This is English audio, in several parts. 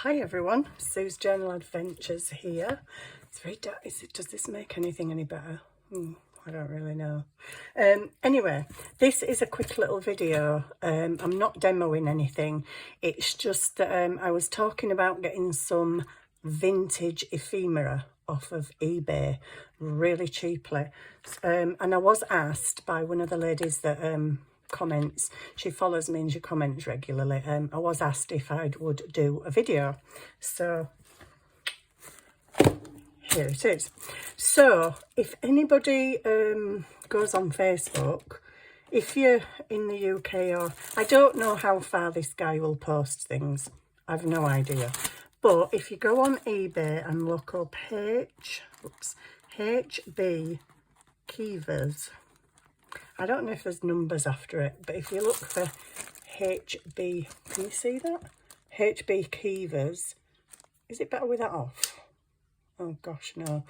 Hi everyone, Sue's Journal Adventures here. It's very dark. Does this make anything any better? I don't really know. Anyway, this is a quick little video. I'm not demoing anything. It's just that I was talking about getting some vintage ephemera off of eBay really cheaply. And I was asked by one of the ladies that comments, she follows me and she comments regularly. I was asked if I would do a video, so here it is. So if anybody goes on Facebook, if you're in the UK, or I don't know how far this guy will post things, I've no idea, but if you go on eBay and look up HB Keevers, I don't know if there's numbers after it, but if you look for HB, can you see that? HB Keevers. Is it better with that off? Oh gosh, no.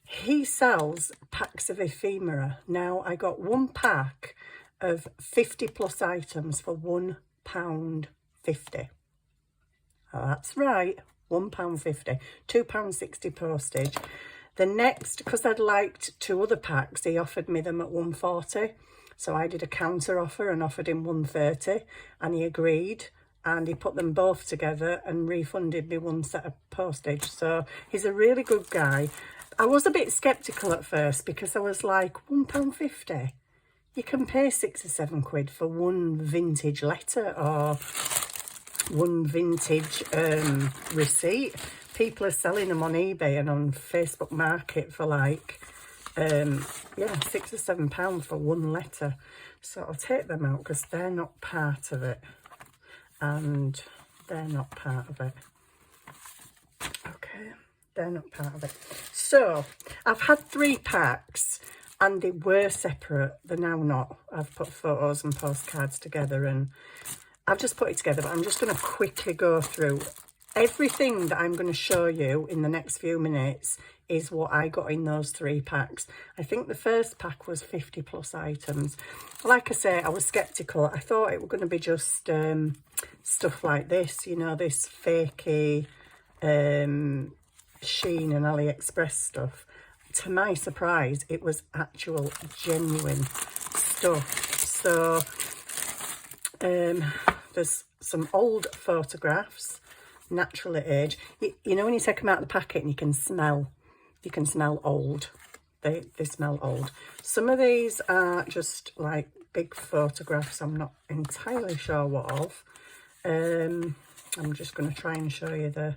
He sells packs of ephemera. Now, I got one pack of 50 plus items for £1.50. Oh, that's right, £1.50, £2.60 postage. The next, because I'd liked two other packs, he offered me them at £1.40. So I did a counter offer and offered him £1.30, and he agreed, and he put them both together and refunded me one set of postage. So he's a really good guy. I was a bit sceptical at first because I was like, £1.50? You can pay £6 or £7 for one vintage letter or one vintage receipt. People are selling them on eBay and on Facebook Market for like, yeah, £6 or £7 for one letter. So I'll take them out because they're not part of it. And they're not part of it. Okay, they're not part of it. So I've had 3 packs and they were separate. They're now not. I've put photos and postcards together and I've just put it together, but I'm just going to quickly go through everything that I'm going to show you in the next few minutes is what I got in those 3 packs. I think the first pack was 50 plus items. Like I say, I was sceptical. I thought it was going to be just stuff like this, you know, this fakey Shein and AliExpress stuff. To my surprise, it was actual genuine stuff. So there's some old photographs, naturally aged. You know when you take them out of the packet and you can smell old. They smell old. Some of these are just like big photographs. I'm not entirely sure what of. I'm just going to try and show you the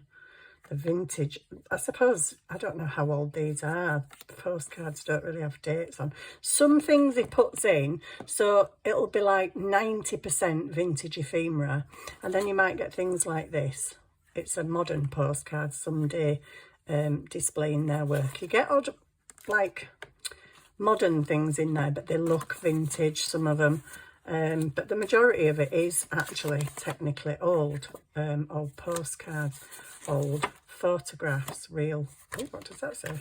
vintage. I suppose, I don't know how old these are. The postcards don't really have dates on. Some things he puts in, so it'll be like 90% vintage ephemera, and then you might get things like this. It's a modern postcard someday, displaying their work. You get odd, like, modern things in there, but they look vintage, some of them. But the majority of it is actually technically old, old postcards, old photographs, real. Oh, what does that say?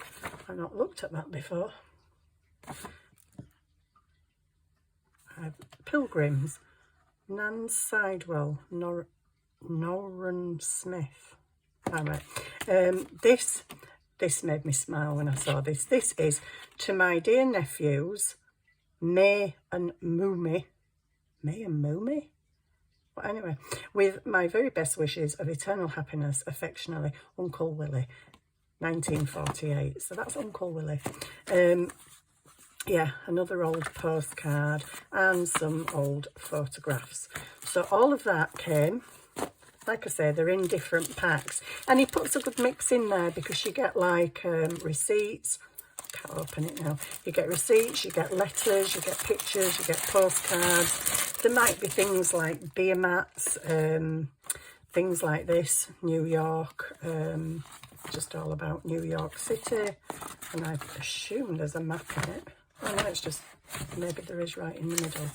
I've not looked at that before. Pilgrims, Nan Sidewell, Norran Smith. All right. This made me smile when I saw this. This is to my dear nephews, May and Moomy. May and Moomy? But anyway, with my very best wishes of eternal happiness, affectionately, Uncle Willie, 1948. So that's Uncle Willie. Yeah, another old postcard and some old photographs. So all of that came, like I say, they're in different packs. And he puts a good mix in there because you get like receipts. Can't open it now. You get receipts, you get letters, you get pictures, you get postcards. There might be things like beer mats, things like this, New York, just all about New York City. And I assume there's a map in it. Oh no, it's just, maybe there is right in the middle.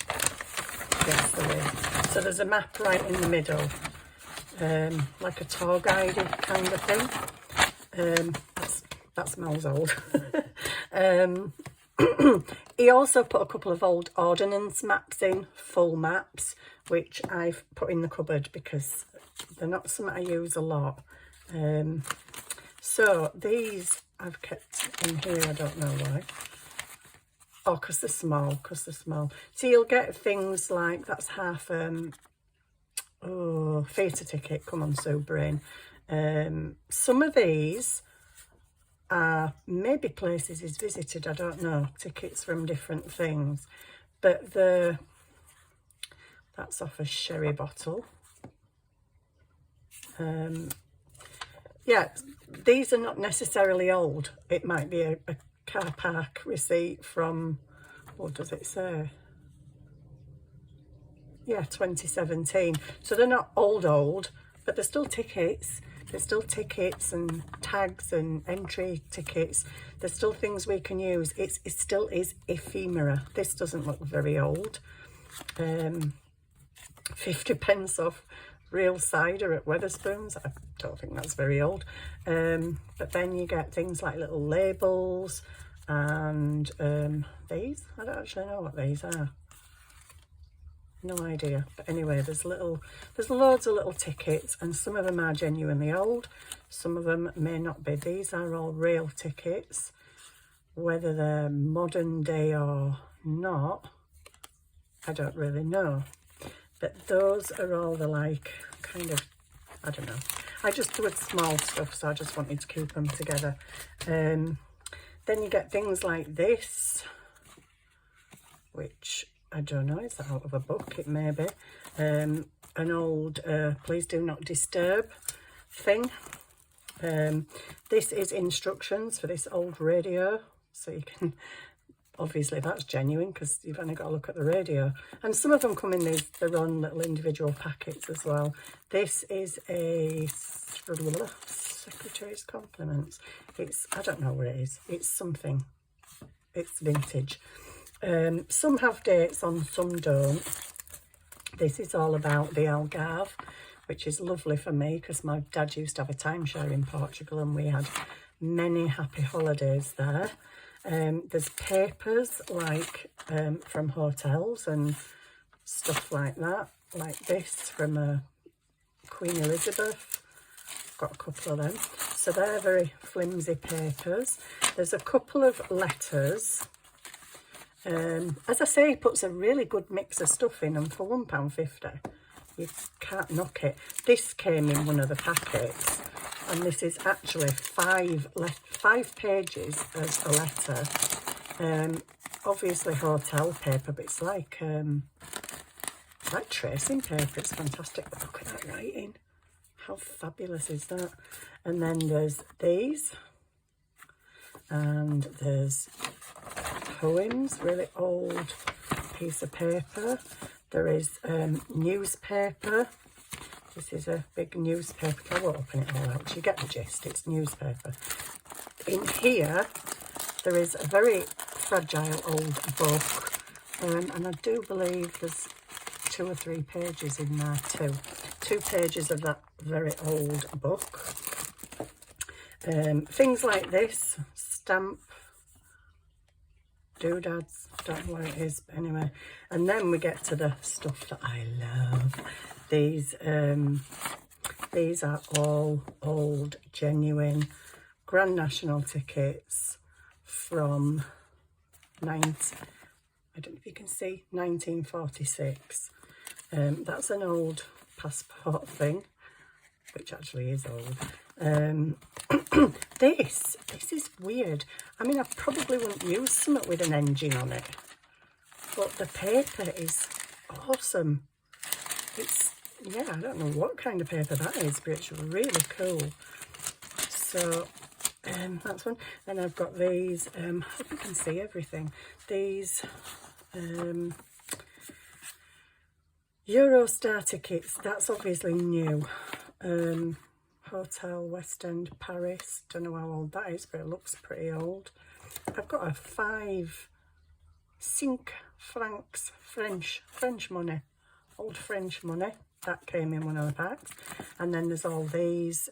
Yes, there is. So there's a map right in the middle, like a tour guided kind of thing. That smells old. He also put a couple of old ordnance maps in, full maps, which I've put in the cupboard because they're not something I use a lot. So these I've kept in here, I don't know why. Oh, because they're small, So you'll get things like, that's half, theatre ticket, come on Sue Brain. Some of these are maybe places he's visited, I don't know, tickets from different things. But that's off a sherry bottle. Yeah, these are not necessarily old. It might be a car park receipt from, what does it say? Yeah, 2017. So they're not old, but they're still tickets. There's still tickets and tags and entry tickets. There's still things we can use. It still is ephemera. This doesn't look very old. 50p off real cider at Wetherspoons. I don't think that's very old. But then you get things like little labels and these. I don't actually know what these are. No idea. But anyway, there's loads of little tickets, and some of them are genuinely old. Some of them may not be. These are all real tickets. Whether they're modern day or not, I don't really know. But those are all the like, kind of, I don't know. I just do with small stuff, so I just wanted to keep them together. Then you get things like this, which I don't know, is that out of a book? It may be. An old Please Do Not Disturb thing. This is instructions for this old radio, so you can, obviously that's genuine because you've only got to look at the radio. And some of them come in their own little individual packets as well. This is a Secretary's Compliments. I don't know what it is. It's something. It's vintage. Some have dates on, some don't. This is all about the Algarve, which is lovely for me because my dad used to have a timeshare in Portugal and we had many happy holidays there. There's papers like from hotels and stuff like that, like this from Queen Elizabeth. Got a couple of them. So they're very flimsy papers. There's a couple of letters. As I say, he puts a really good mix of stuff in them for £1.50. You can't knock it. This came in one of the packets, and this is actually 5 pages of a letter. Obviously hotel paper, but it's like tracing paper. It's fantastic. But look at that writing. How fabulous is that? And then there's these, and there's poems, really old piece of paper. There is newspaper. This is a big newspaper. I won't open it all out. You get the gist. It's newspaper. In here, there is a very fragile old book, and I do believe there's 2 or 3 pages in there too. 2 pages of that very old book. Things like this, stamp, doodads, don't know what it is, but anyway. And then we get to the stuff that I love. These are all old, genuine Grand National tickets from I don't know if you can see, 1946. That's an old passport thing, which actually is old. This is weird. I mean, I probably wouldn't use something with an engine on it, but the paper is awesome. It's, yeah, I don't know what kind of paper that is, but it's really cool. So that's one. Then I've got these, I hope you can see everything. These Eurostar tickets, that's obviously new. Hotel West End Paris, don't know how old that is, but it looks pretty old. I've got a 5 francs, French money, old French money. That came in one of the packs. And then there's all these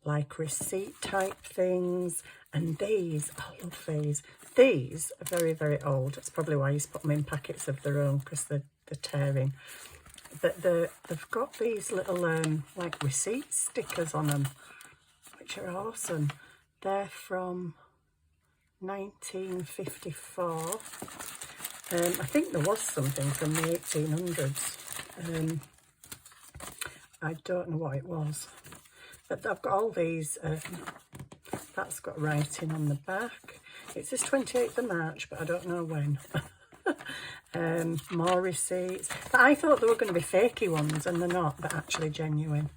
like receipt type things, and these, I love these. These are very, very old. That's probably why he's put them in packets of their own, because they're tearing. But they've got these little like receipt stickers on them, which are awesome. They're from 1954. I think there was something from the 1800s. I don't know what it was, but I've got all these. That's got writing on the back. It says 28th of March, but I don't know when. More receipts. But I thought they were going to be fakey ones, and they're not. They're actually genuine.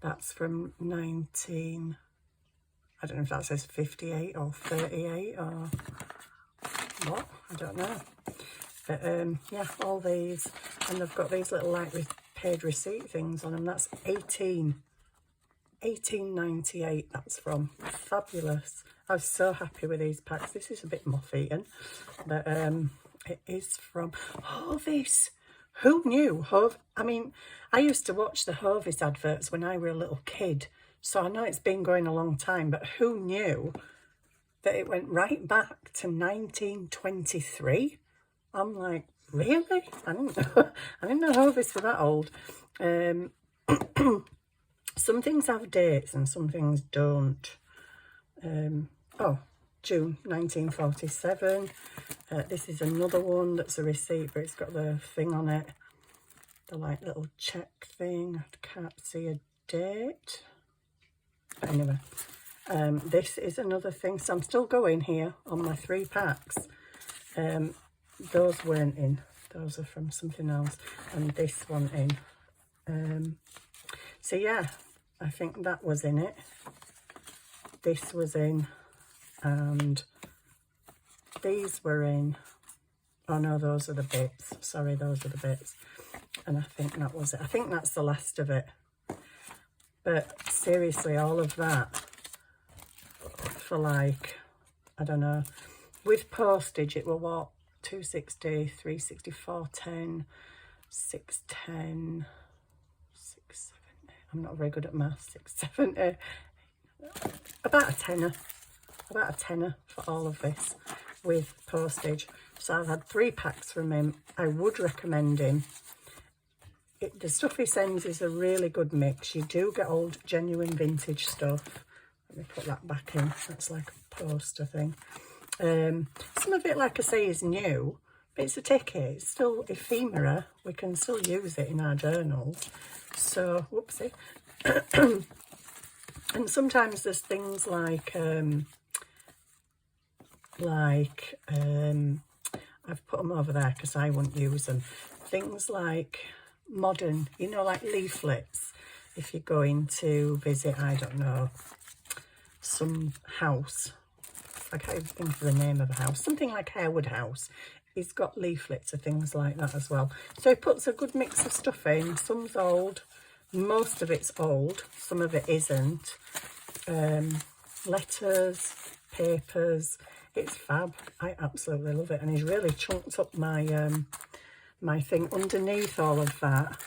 That's from 19... I don't know if that says 58 or 38 or what. I don't know. But yeah, all these. And they've got these little like paid receipt things on them. That's 1898 that's from. Fabulous. I was so happy with these packs. This is a bit moth-eaten, but it is from Hovis. Who knew? I mean, I used to watch the Hovis adverts when I were a little kid, so I know it's been going a long time, but who knew that it went right back to 1923? I'm like, really? I didn't know. I didn't know Hovis were that old. Some things have dates and some things don't. Oh, June 1947. This is another one that's a receipt, but it's got the thing on it. The like little check thing. I can't see a date. But anyway, this is another thing. So I'm still going here on my 3 packs. Those weren't in. Those are from something else. And this one in. So yeah, I think that was in it. This was in. And these were in. Oh no, those are the bits. Sorry, those are the bits. And I think that was it. I think that's the last of it. But seriously, all of that for like, I don't know, with postage it were what, 260, 360, 410, 610, 670. I'm not very good at maths. 670, about a tenner. About a tenner for all of this with postage. So I've had 3 packs from him. I would recommend him. The stuff he sends is a really good mix. You do get old genuine vintage stuff. Let me put that back in. That's like a poster thing. Some of it, like I say, is new, but it's a ticket. It's still ephemera. We can still use it in our journals. So, whoopsie. And sometimes there's things like I've put them over there because I wouldn't use them. Things like modern, you know, like leaflets. If you're going to visit, I don't know, some house. I can't even think of the name of a house. Something like Harewood House. He's got leaflets of things like that as well. So he puts a good mix of stuff in. Some's old. Most of it's old. Some of it isn't. Letters, papers. It's fab. I absolutely love it. And he's really chunked up my my thing. Underneath all of that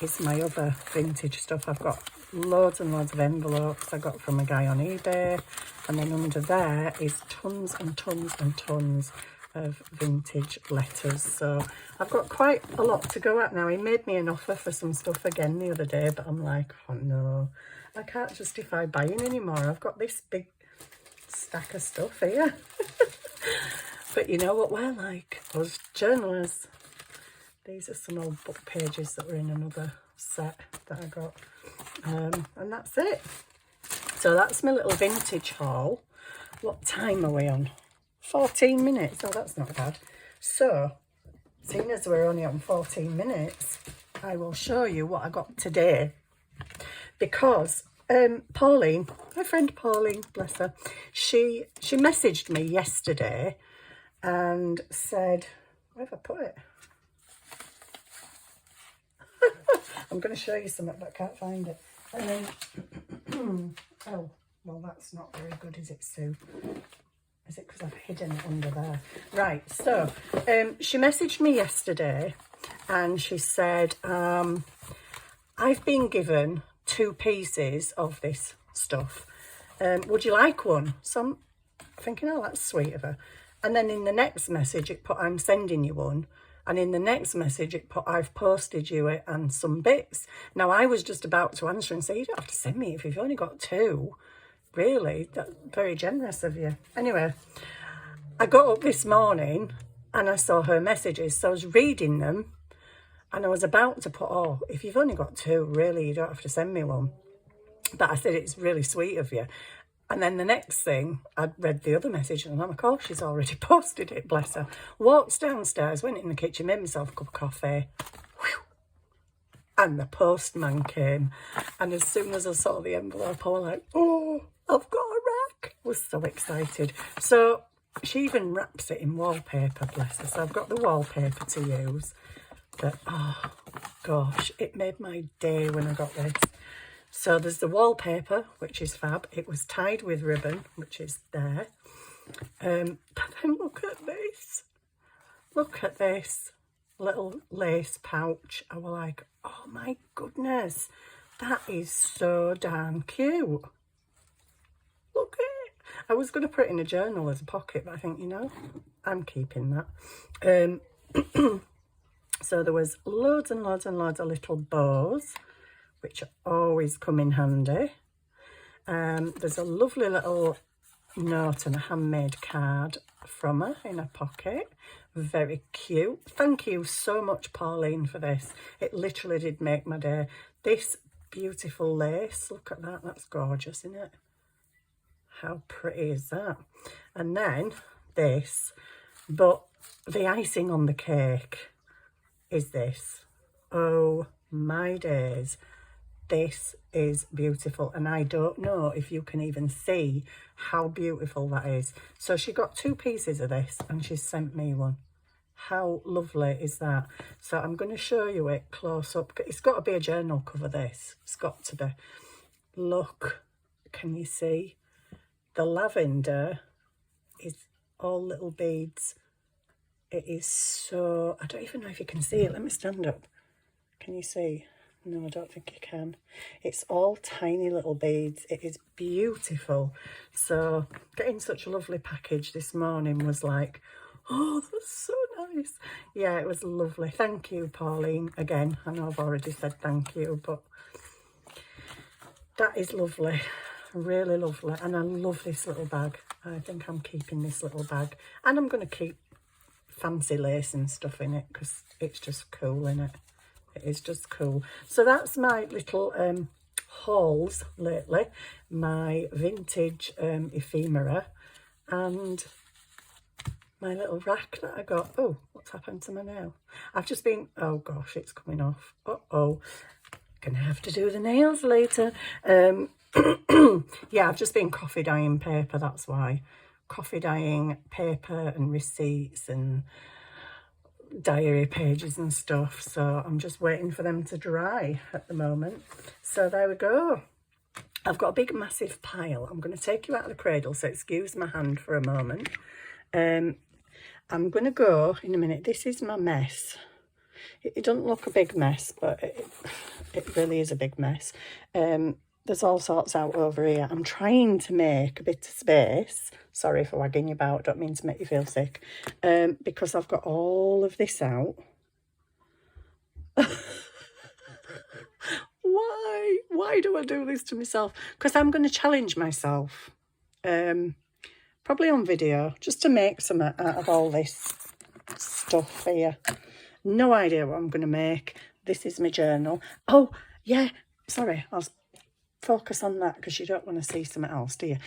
is my other vintage stuff. I've got loads and loads of envelopes I got from a guy on eBay. And then under there is tons and tons and tons of vintage letters. So I've got quite a lot to go at now. He made me an offer for some stuff again the other day, but I'm like, oh no, I can't justify buying anymore. I've got this big stack of stuff here. But you know what we're like, us journalists. These are some old book pages that were in another set that I got. And that's it. So that's my little vintage haul. What time are we on? 14 minutes. Oh, that's not bad. So, seeing as we're only on 14 minutes, I will show you what I got today. Because Pauline, my friend Pauline, bless her, she messaged me yesterday and said, where have I put it? I'm going to show you something, but I can't find it. Oh, well, that's not very good, is it, Sue? Is it because I've hidden it under there? Right, so she messaged me yesterday and she said, I've been given 2 pieces of this stuff. Would you like one? So I'm thinking, oh, that's sweet of her. And then in the next message, it put, I'm sending you one. And in the next message, it put, I've posted you it and some bits. Now, I was just about to answer and say, you don't have to send me if you've only got 2. Really, that's very generous of you. Anyway, I got up this morning and I saw her messages. So I was reading them and I was about to put, oh, if you've only got 2, really, you don't have to send me one. But I said, it's really sweet of you. And then the next thing, I'd read the other message and I'm like, oh, she's already posted it, bless her. Walked downstairs, went in the kitchen, made myself a cup of coffee. Whew. And the postman came. And as soon as I saw the envelope, I was like, oh, I've got a rack. I was so excited. So she even wraps it in wallpaper, bless her. So I've got the wallpaper to use. But, oh, gosh, it made my day when I got this. So there's the wallpaper, which is fab. It was tied with ribbon, which is there. But then look at this. Look at this little lace pouch. I was like, oh my goodness, that is so darn cute. Look at it. I was going to put it in a journal as a pocket, but I think, you know, I'm keeping that. So there was loads and loads and loads of little bows, which always come in handy. There's a lovely little note and a handmade card from her in her pocket. Very cute. Thank you so much, Pauline, for this. It literally did make my day. This beautiful lace, look at that. That's gorgeous, isn't it? How pretty is that? And then this, but the icing on the cake is this. Oh my days. This is beautiful, and I don't know if you can even see how beautiful that is. So she got 2 pieces of this and she sent me one. How lovely is that? So I'm going to show you it close up. It's got to be a journal cover, this. It's got to be. Look, can you see? The lavender is all little beads. It is so, I don't even know if you can see it. Let me stand up. Can you see? No, I don't think you can. It's all tiny little beads. It is beautiful. So getting such a lovely package this morning was like, oh, that's so nice. Yeah, it was lovely. Thank you, Pauline. Again, I know I've already said thank you, but that is lovely. Really lovely. And I love this little bag. I think I'm keeping this little bag. And I'm going to keep fancy lace and stuff in it because it's just cool, innit? It is just cool. So that's my little hauls lately. My vintage ephemera and my little rack that I got. Oh, what's happened to my nail? I've just been, oh gosh, it's coming off. Uh-oh. Gonna have to do the nails later. Yeah, I've just been coffee dyeing paper, that's why. Coffee dyeing paper and receipts and diary pages and stuff, so I'm just waiting for them to dry at the moment. So there we go. I've got a big massive pile. I'm going to take you out of the cradle, so excuse my hand for a moment. I'm going to go in a minute. This is my mess. It doesn't look a big mess, but it really is a big mess. There's all sorts out over here. I'm trying to make a bit of space. Sorry for wagging you about. Don't mean to make you feel sick. Because I've got all of this out. Why? Why do I do this to myself? Because I'm going to challenge myself. Probably on video. Just to make some out of all this stuff here. No idea what I'm going to make. This is my journal. Oh, yeah. Sorry. I'll focus on that because you don't want to see something else, do you?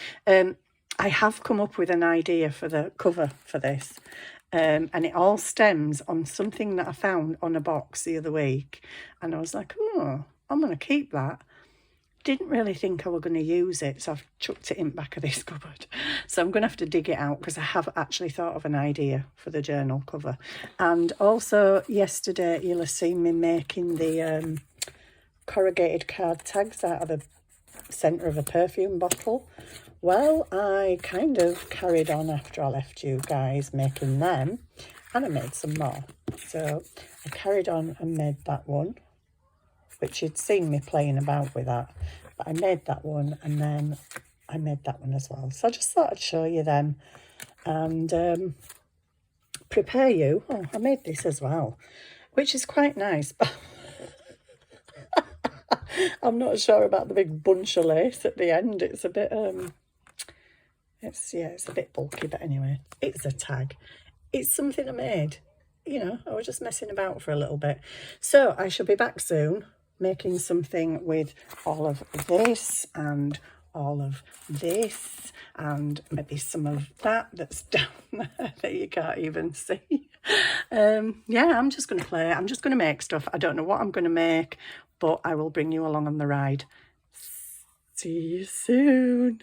I have come up with an idea for the cover for this. And it all stems on something that I found on a box the other week. And I was like, oh, I'm going to keep that. Didn't really think I was going to use it, so I've chucked it in the back of this cupboard. So I'm going to have to dig it out because I have actually thought of an idea for the journal cover. And also yesterday you'll have seen me making the corrugated card tags out of the centre of a perfume bottle. Well, I kind of carried on after I left you guys making them, and I made some more. So I carried on and made that one, which you'd seen me playing about with that. But I made that one, and then I made that one as well. So I just thought I'd show you them. And prepare you. Oh, I made this as well, which is quite nice, but I'm not sure about the big bunch of lace at the end. It's a bit, it's a bit bulky, but anyway, it's a tag. It's something I made. You know, I was just messing about for a little bit. So I shall be back soon, making something with all of this and all of this and maybe some of that that's down there that you can't even see. Yeah, I'm just going to play. I'm just going to make stuff. I don't know what I'm going to make, but I will bring you along on the ride. See you soon.